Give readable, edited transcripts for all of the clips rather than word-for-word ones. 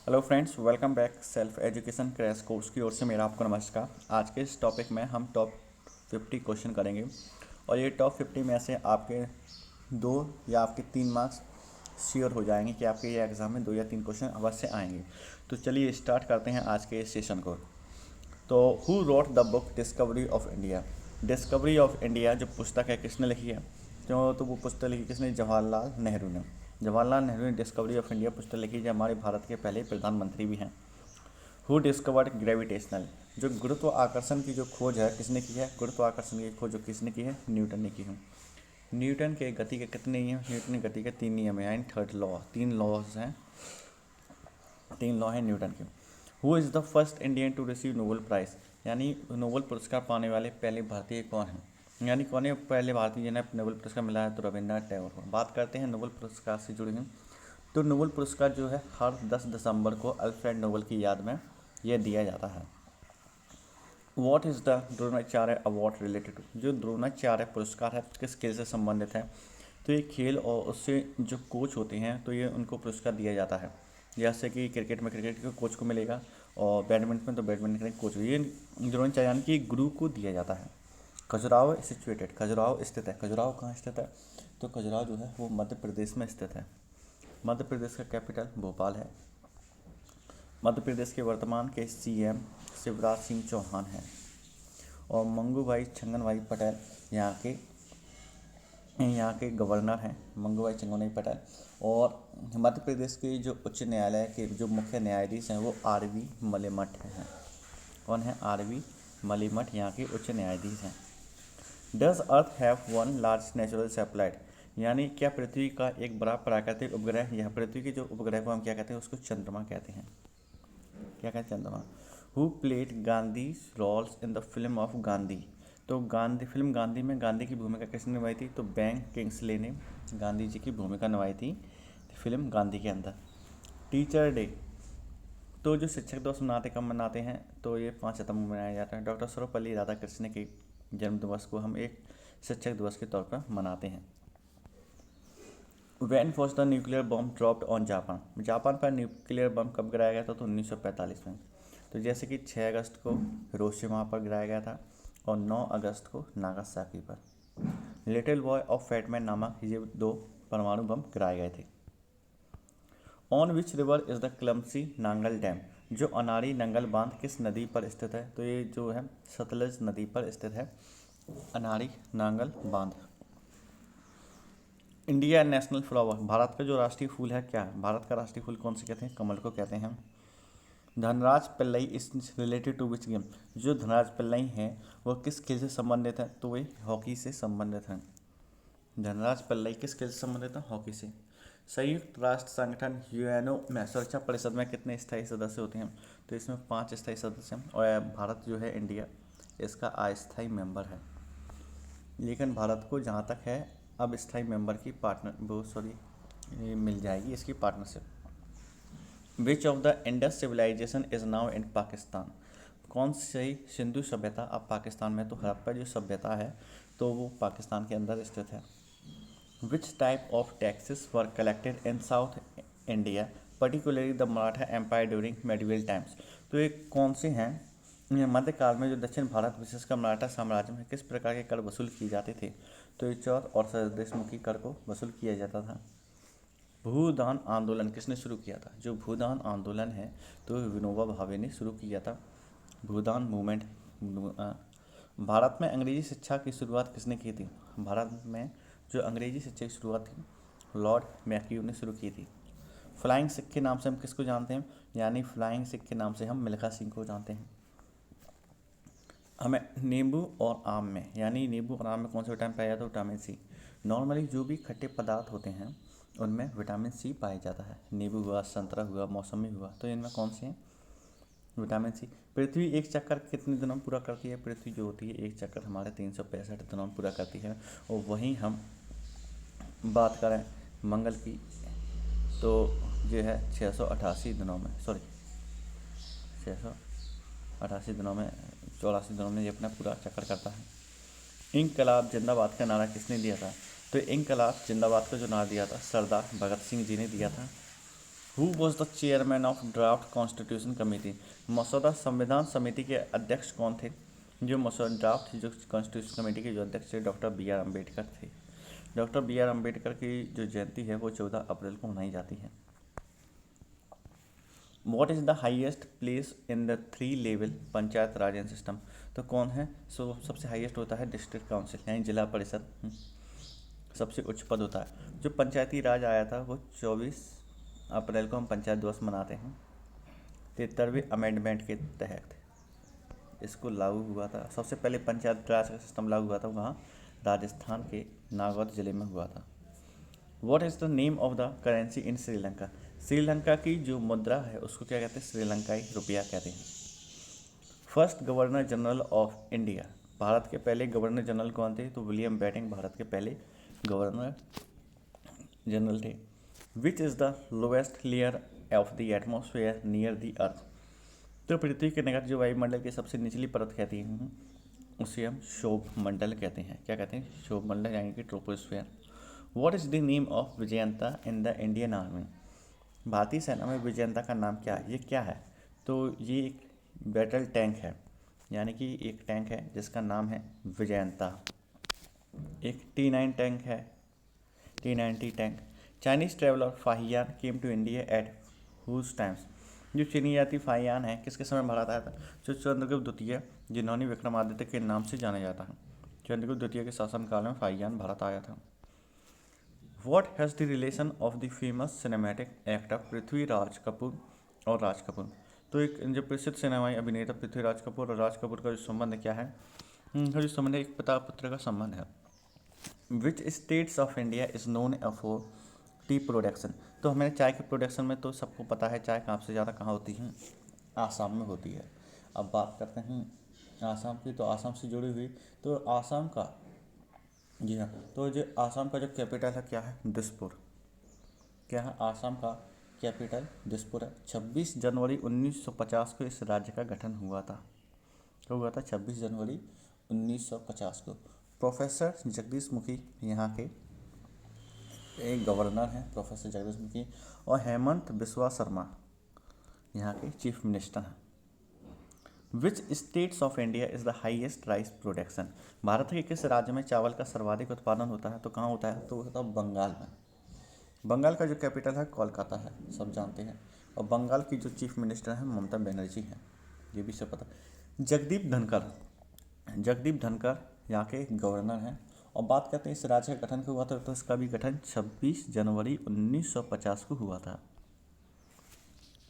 Hello friends, welcome back self education crash course की ओर से मेरा आपको नमस्कार। आज के इस टॉपिक में हम टॉप 50 क्वेश्चन करेंगे और ये टॉप 50 में से आपके 2 या आपके 3 मार्क्स श्योर हो जाएंगे कि आपके ये एग्ज़ाम में 2 या 3 क्वेश्चन अवश्य आएंगे। तो चलिए स्टार्ट करते हैं आज के इस सेशन को। तो who wrote the book discovery of India? Discovery of India जो पुस्तक है किसने लिखी है? तो वो पुस्तक लिखी किसने? जवाहरलाल नेहरू ने। जवाहरलाल नेहरू ने डिस्कवरी ऑफ इंडिया पुस्तक लिखी, जो हमारे भारत के पहले प्रधानमंत्री भी हैं। Who discovered gravitational? जो गुरुत्व आकर्षण की जो खोज है किसने की है? गुरुत्व आकर्षण की खोज जो किसने की है? न्यूटन ने की है। न्यूटन के गति के कितने नियम? न्यूटन की गति के 3 नियम हैं, यानी थर्ड लॉ। 3 लॉज हैं, 3 लॉ हैं न्यूटन के। Who is the first Indian to receive Nobel prize? यानी नोबेल पुरस्कार पाने वाले पहले भारतीय कौन हैं? यानी कौन है पहले भारतीय जिन्हें नोबेल पुरस्कार मिला है? तो रविन्द्रनाथ टैगोर को। बात करते हैं नोबेल पुरस्कार से जुड़ी हुई। तो नोबेल पुरस्कार जो है हर 10 दिसंबर को अल्फ्रेड नोबेल की याद में यह दिया जाता है। What is the Dronacharya award related to? जो द्रोणाचार्य पुरस्कार है किस खेल से संबंधित है? तो ये खेल और उससे जो कोच होते हैं तो ये उनको पुरस्कार दिया जाता है। जैसे कि क्रिकेट में क्रिकेट के कोच को मिलेगा और बैडमिंटन में तो बैडमिंटन के कोच, ये द्रोणाचार्य यानी कि गुरु को दिया जाता है। खजुराहो सिचुएटेड, खजुराहो स्थित है। खजुराहो कहाँ स्थित है? तो खजुराहो जो है वो मध्य प्रदेश में स्थित है। मध्य प्रदेश का कैपिटल भोपाल है। मध्य प्रदेश के वर्तमान के सीएम शिवराज सिंह चौहान हैं और मंगूभाई छंगनभाई पटेल यहाँ के गवर्नर हैं, मंगूभाई छंगनभाई पटेल। और मध्य प्रदेश के जो उच्च न्यायालय के जो मुख्य न्यायाधीश हैं वो आर.वी. मलिमठ हैं। कौन है? आर.वी. मलिमठ यहाँ के उच्च न्यायाधीश हैं। Does earth have one large natural satellite? यानी क्या पृथ्वी का एक बड़ा प्राकृतिक उपग्रह, यह पृथ्वी के जो उपग्रह को हम क्या कहते हैं? उसको चंद्रमा कहते हैं। क्या कहते हैं? चंद्रमा। Who played Gandhi roles in the film of Gandhi? तो फिल्म गांधी में गांधी की भूमिका किसने निभाई थी? तो बेन किंग्सले ने गांधी जी की भूमिका निभाई थी फिल्म गांधी के अंदर। टीचर डे तो जो शिक्षक दिवस मनाते कब मनाते हैं? तो ये 5 सितंबर को मनाया जाता है। डॉक्टर सर्वपल्ली राधाकृष्ण के जन्म दिवस को हम एक शिक्षक दिवस के तौर पर मनाते हैं। When was the nuclear bomb dropped on Japan? Japan पर न्यूक्लियर बम कब गिराया गया था? तो 1945 में। तो जैसे कि 6 अगस्त को हिरोशिमा पर गिराया गया था और 9 अगस्त को नागासाकी पर। लिटिल बॉय ऑफ फैटमैन नामक ये 2 परमाणु बम गिराए गए थे। On which river is the clumsy Nangal dam? जो अनाड़ी नंगल बांध किस नदी पर स्थित है? तो ये जो है सतलज नदी पर स्थित है अनाड़ी नांगल बांध। इंडिया नेशनल फ्लावर, भारत का जो राष्ट्रीय फूल है क्या है? भारत का राष्ट्रीय फूल कौन से कहते हैं? कमल को कहते हैं। Dhanraj Pillai is related to which game? जो धनराज पिल्लई हैं वो किस खेल से संबंधित है? तो वे हॉकी से संबंधित हैं। धनराज पिल्लई किस खेल से संबंधित है? हॉकी से। संयुक्त राष्ट्र संगठन यूएनओ में सुरक्षा परिषद में कितने स्थायी सदस्य होते हैं? तो इसमें 5 स्थायी सदस्य हैं और भारत जो है इंडिया इसका अस्थायी मेंबर है। लेकिन भारत को जहाँ तक है अब स्थायी मेंबर की मिल जाएगी इसकी partnership. Which of the Indus civilisation is now in Pakistan? कौन सी सिंधु सभ्यता अब पाकिस्तान में? तो हड़प्पा जो सभ्यता है तो वो पाकिस्तान के अंदर स्थित है। Which type of taxes were collected in south India particularly the Maratha empire during medieval times? तो ये कौन से हैं? ये मध्यकाल में जो दक्षिण भारत विशेषकर मराठा साम्राज्य में किस प्रकार के कर वसूल किए जाते थे? तो ये चौथ और सरदेशमुखी कर को वसूल किया जाता था। भूदान आंदोलन किसने शुरू किया था? जो भूदान आंदोलन है तो विनोबा भावे ने शुरू किया था भूदान मूवमेंट। भारत में अंग्रेजी शिक्षा की शुरुआत किसने की थी? भारत में जो अंग्रेजी शिक्षा की शुरुआत थी लॉर्ड मैक्यू ने शुरू की थी। फ्लाइंग सिख के नाम से हम किसको जानते हैं? यानी फ्लाइंग सिख के नाम से हम मिल्खा सिंह को जानते हैं। हमें नींबू और आम में, यानी नींबू और आम में कौन सा विटामिन पाया जाता है? Vitamin C. नॉर्मली जो भी खट्टे पदार्थ होते हैं उनमें विटामिन सी पाया जाता है। नींबू हुआ, संतरा हुआ, मौसमी हुआ, तो इनमें कौन से हैं? Vitamin C. पृथ्वी एक चक्कर कितने दिनों में पूरा करती है? पृथ्वी जो होती है एक चक्कर हमारे 365 दिनों में पूरा करती है। और वहीं हम बात करें मंगल की तो ये है 688 दिनों में, 688 दिनों में, 84 दिनों में ये अपना पूरा चक्कर करता है। इंकलाब जिंदाबाद का नारा किसने दिया था? तो इंकलाब जिंदाबाद का जो नारा दिया था सरदार भगत सिंह जी ने दिया था। Who was the chairman of draft constitution committee? मसौदा संविधान समिति के अध्यक्ष कौन थे? जो मसौदा ड्राफ्ट जो कॉन्स्टिट्यूशन कमेटी के जो अध्यक्ष थे डॉक्टर बी आर अम्बेडकर थे। डॉक्टर बी आर अम्बेडकर की जो जयंती है वो 14 अप्रैल को मनाई जाती है। What is the highest place in the 3 level panchayat Raj system? तो कौन है? सबसे हाईएस्ट होता है डिस्ट्रिक्ट काउंसिल यानी जिला परिषद, सबसे उच्च पद होता है। जो पंचायती राज आया था वो 24 अप्रैल को हम पंचायत दिवस मनाते हैं। 73वें अमेंडमेंट के तहत इसको लागू हुआ था। सबसे पहले पंचायत राज का सिस्टम लागू हुआ था वहाँ राजस्थान के नागौर जिले में हुआ था। What is the name of the currency in Sri Lanka? Sri Lanka की जो मुद्रा है उसको क्या कहते हैं? श्रीलंकाई रुपया कहते हैं। First governor general of India, Bharat के पहले गवर्नर जनरल कौन थे? तो विलियम बेंटिंक भारत के पहले गवर्नर जनरल थे। Which is the lowest layer of the atmosphere near the earth? तो पृथ्वी के निकट जो वायुमंडल की सबसे निचली परत कहती हैं उसे हम क्षोभ मंडल कहते हैं। क्या कहते हैं? क्षोभ मंडल यानी कि troposphere. What is the name of Vijayanta in the Indian army? भारतीय सेना में विजयंता का नाम क्या है? ये क्या है? तो ये एक बैटल टैंक है, यानी कि एक टैंक है जिसका नाम है विजयंता। एक T9 टैंक है, T90 tank. Chinese traveller Fahien came to India at whose times? जो चीनी यात्री फाहियान है किसके समय भारत आया था? जो चंद्रगुप्त द्वितीय, जिन्होंने विक्रमादित्य के नाम से जाना जाता है। चंद्रगुप्त द्वितीय के शासनकाल में फाहियान भारत आया था। What has the relation of the famous cinematic actor Prithviraj Kapoor और राज कपूर? तो एक जो प्रसिद्ध सिनेमाई अभिनेता पृथ्वीराज कपूर और राज कपूर का जो संबंध क्या है? जो संबंध एक पिता पुत्र का संबंध है। Which states of India is known for T production? तो हमें चाय के प्रोडक्शन में तो सबको पता है चाय कहाँ से ज़्यादा कहाँ होती है? आसाम में होती है। अब बात करते हैं आसाम की, तो आसाम से जुड़ी हुई तो आसाम का, जी हाँ, तो जो आसाम का जो कैपिटल है क्या है? दिसपुर। क्या है? आसाम का कैपिटल दिसपुर है। 26 जनवरी 1950 को इस राज्य का गठन हुआ था। कब हुआ था? 26 जनवरी 1950 को। प्रोफेसर जगदीश मुखी यहाँ के एक गवर्नर हैं, प्रोफेसर जगदीश मुखी, और हेमंत बिस्वा शर्मा यहाँ के चीफ मिनिस्टर हैं। Which states of India is the highest rice production? Bharat के किस राज्य में चावल का सर्वाधिक उत्पादन होता है? तो कहाँ होता है? तो होता है बंगाल में। बंगाल का जो कैपिटल है कोलकाता है, सब जानते हैं। और बंगाल की जो चीफ मिनिस्टर हैं ममता बनर्जी हैं, ये भी सब पता। जगदीप धनखड़, जगदीप धनखड़ यहाँ के गवर्नर हैं। और बात करते हैं इस राज्य का गठन कब हुआ था? तो इसका भी गठन 26 जनवरी 1950 को हुआ था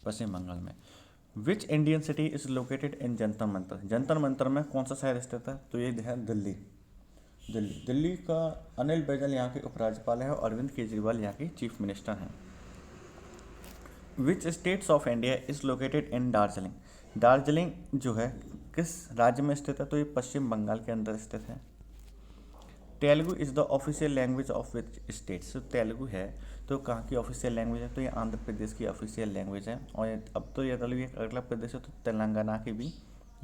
पश्चिम बंगाल में। Which Indian city is located in Jantar Mantar? Jantar Mantar में कौन सा शहर स्थित है? तो ये है दिल्ली। दिल्ली का अनिल बैजल यहाँ के उपराज्यपाल है और अरविंद केजरीवाल यहाँ के चीफ मिनिस्टर हैं। Which states of India is located in Darjeeling? Darjeeling जो है किस राज्य में स्थित है? तो ये पश्चिम बंगाल के अंदर स्थित है। Telugu is the official language of which states? Telugu है तो कहाँ की ऑफिशियल लैंग्वेज है? तो ये आंध्र प्रदेश की ऑफिशियल लैंग्वेज है। और अब तो ये तेलुगु एक अगला प्रदेश है तो तेलंगाना की भी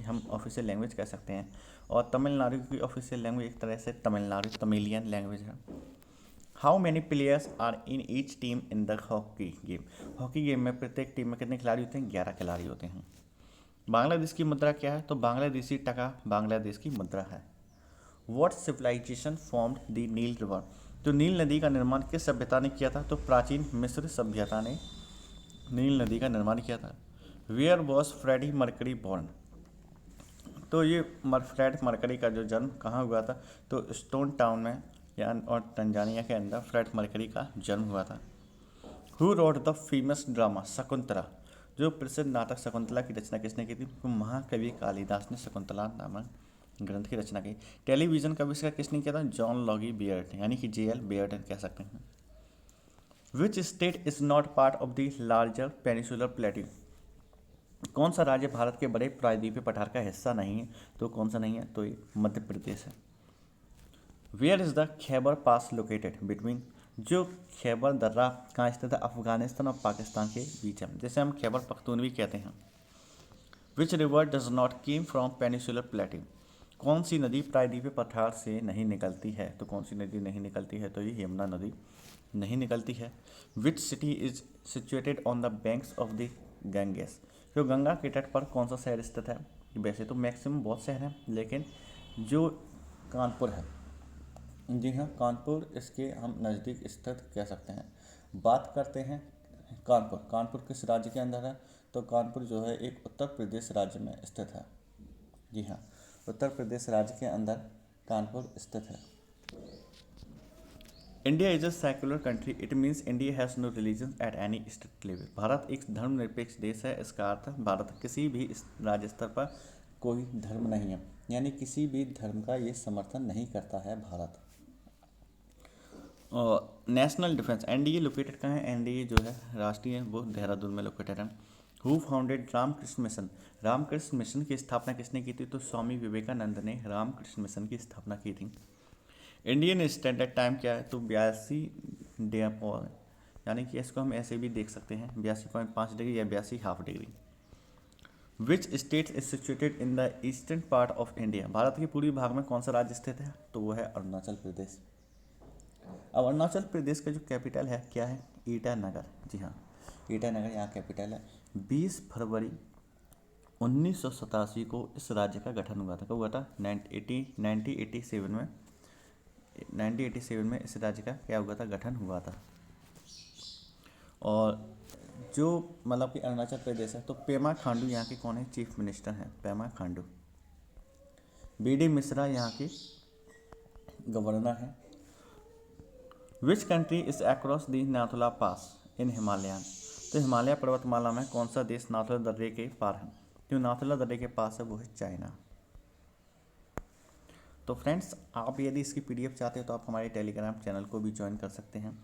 हम ऑफिशियल लैंग्वेज कह सकते हैं। और तमिलनाडु की ऑफिशियल लैंग्वेज एक तरह से तमिलनाडु तमिलियन लैंग्वेज है। How many players are in each team in the hockey game? Hockey game में प्रत्येक टीम में कितने खिलाड़ी होते हैं? 11 खिलाड़ी होते हैं। बांग्लादेश की मुद्रा क्या है? तो बांग्लादेशी टका बांग्लादेश की मुद्रा है। What civilisation formed the Nile river? तो नील नदी का निर्माण किस सभ्यता ने किया था? तो प्राचीन मिस्र सभ्यता ने नील नदी का निर्माण किया था। Where was Freddie Mercury born? तो ये फ्रेड मर्करी का जो जन्म कहाँ हुआ था? तो स्टोन टाउन में या और तंजानिया के अंदर फ्रेड मर्करी का जन्म हुआ था। Who wrote the famous drama Shakuntala? जो प्रसिद्ध नाटक शकुंतला की रचना किसने की थी? तो महाकवि कालिदास ने शकुंतला नामक ग्रंथ की रचना की। टेलीविज़न का आविष्कार किसने किया था? जॉन लॉगी बेयर्ड, यानी कि JL बेयर्ड कह सकते हैं। Which state is not part of the larger peninsular plateau? कौन सा राज्य भारत के बड़े प्रायद्वीपीय पठार का हिस्सा नहीं है? तो कौन सा नहीं है? तो ये मध्य प्रदेश है। Where is the Khyber pass located between? जो खैबर दर्रा कहाँ स्थित है? अफगानिस्तान और पाकिस्तान के बीच है, जैसे हम खैबर पख्तूनवी कहते हैं। Which river does not came from peninsular plateau? कौन सी नदी प्रायद्वीपीय पठार से नहीं निकलती है? तो कौन सी नदी नहीं निकलती है? तो ये यमुना नदी नहीं निकलती है। Which city is situated on the banks of the Ganges? तो गंगा के तट पर कौन सा शहर स्थित है? वैसे तो मैक्सिमम बहुत शहर हैं, लेकिन जो कानपुर है, जी हाँ, कानपुर इसके हम नज़दीक स्थित कह सकते हैं। बात करते हैं कानपुर। कानपुर किस राज्य के अंदर है? तो कानपुर जो है एक उत्तर प्रदेश राज्य में स्थित है। जी हाँ, उत्तर प्रदेश राज्य के अंदर कानपुर स्थित है। India is a secular country, it means India has no religion at any state level. Bharat एक धर्मनिरपेक्ष देश है, इसका अर्थ भारत किसी भी राज्य स्तर पर कोई धर्म नहीं है, यानी किसी भी धर्म का ये समर्थन नहीं करता है भारत। और नेशनल डिफेंस, एनडीए लोकेटेड कहाँ है? एनडीए जो है राष्ट्रीय, वो देहरादून में लोकेटेड है। Who founded Ramakrishna mission? Ramakrishna mission की स्थापना किसने की थी? तो स्वामी विवेकानंद ने रामकृष्ण मिशन की स्थापना की थी। इंडियन स्टैंडर्ड टाइम क्या है? तो 82 यानी कि इसको हम ऐसे भी देख सकते हैं, 82.5 डिग्री या 82 half degree. Which state is situated in the eastern part of India? Bharat के पूर्वी भाग में कौन सा राज्य स्थित है? तो वो है अरुणाचल प्रदेश। अब अरुणाचल प्रदेश का जो कैपिटल है क्या है? ईटानगर। जी हाँ, ईटानगर यहाँ कैपिटल है। 20 फरवरी 1987 को इस राज्य का गठन हुआ था। कब हुआ था? 1987 में इस राज्य का क्या हुआ था? गठन हुआ था। और जो मतलब कि अरुणाचल प्रदेश है, तो पेमा खांडू यहाँ के कौन है? चीफ मिनिस्टर हैं पेमा खांडू। बीडी मिश्रा यहाँ के गवर्नर हैं। Which country is across the Nathula pass in Himalayan? तो हिमालय पर्वतमाला में कौन सा देश नाथुला दर्रे के पार है? जो नाथुला दर्रे के पास है वो है चाइना। तो फ्रेंड्स, आप यदि इसकी पीडीएफ चाहते हैं तो आप हमारे टेलीग्राम चैनल को भी ज्वाइन कर सकते हैं।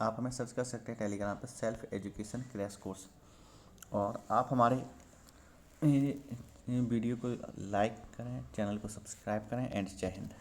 आप हमें सर्च कर सकते हैं टेलीग्राम पर सेल्फ एजुकेशन क्रैश कोर्स, और आप हमारे वीडियो को लाइक करें, चैनल को सब्सक्राइब करें। एंड जय हिंद।